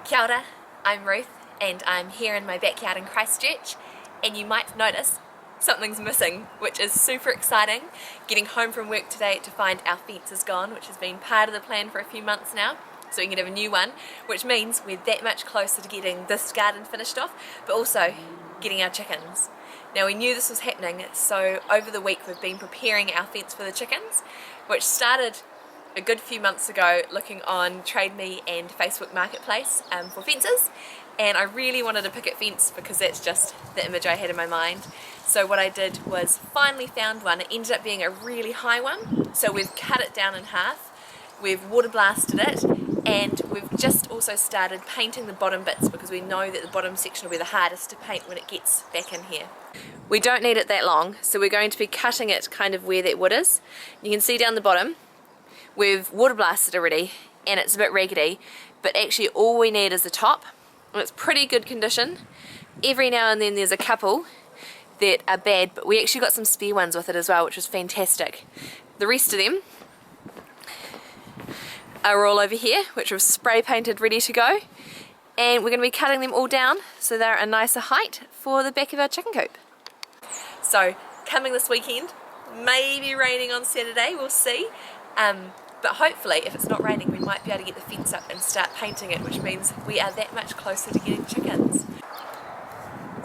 Kia ora, I'm Ruth and I'm here in my backyard in Christchurch, and you might notice something's missing, which is super exciting. Getting home from work today to find our fence is gone, which has been part of the plan for a few months now, so we can have a new one, which means we're that much closer to getting this garden finished off, but also getting our chickens. Now we knew this was happening, so over the week we've been preparing our fence for the chickens, which started a good few months ago looking on Trade Me and Facebook Marketplace for fences, and I really wanted a picket fence because that's just the image I had in my mind. So what I did was finally found one. It ended up being a really high one, so we've cut it down in half, we've water blasted it, and we've just also started painting the bottom bits because we know that the bottom section will be the hardest to paint when it gets back in here. We don't need it that long, so we're going to be cutting it kind of where that wood is. You can see down the bottom we've water blasted already and it's a bit raggedy, but actually all we need is the top, and it's pretty good condition. Every now and then there's a couple that are bad, but we actually got some spare ones with it as well, which was fantastic. The rest of them are all over here, which was spray painted ready to go, and we're going to be cutting them all down so they're a nicer height for the back of our chicken coop. So coming this weekend, maybe raining on Saturday, we'll see. But hopefully if it's not raining we might be able to get the fence up and start painting it, which means we are that much closer to getting chickens.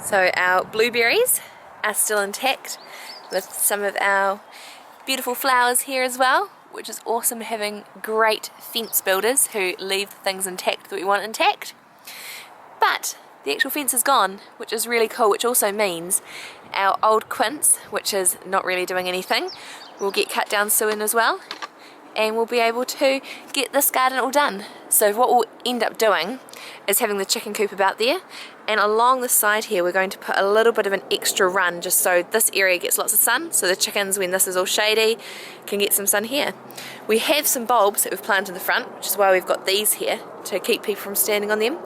So our blueberries are still intact with some of our beautiful flowers here as well, which is awesome having great fence builders who leave things intact that we want intact. But the actual fence is gone, which is really cool, which also means our old quince, which is not really doing anything, will get cut down soon as well, and we'll be able to get this garden all done. So what we'll end up doing is having the chicken coop about there, and along the side here we're going to put a little bit of an extra run just so this area gets lots of sun, so the chickens, when this is all shady, can get some sun here. We have some bulbs that we've planted in the front, which is why we've got these here to keep people from standing on them,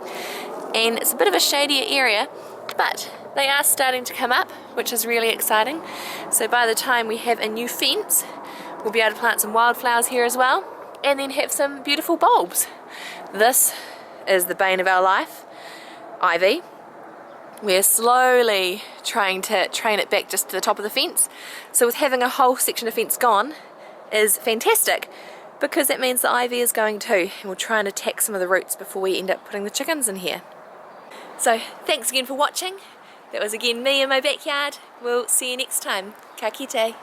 and it's a bit of a shadier area, but they are starting to come up, which is really exciting. So by the time we have a new fence, we'll be able to plant some wildflowers here as well, and then have some beautiful bulbs. This is the bane of our life, ivy. We're slowly trying to train it back just to the top of the fence. So with having a whole section of fence gone is fantastic, because that means the ivy is going too, and we'll try and attack some of the roots before we end up putting the chickens in here. So thanks again for watching. That was again me in my backyard. We'll see you next time. Ka kite.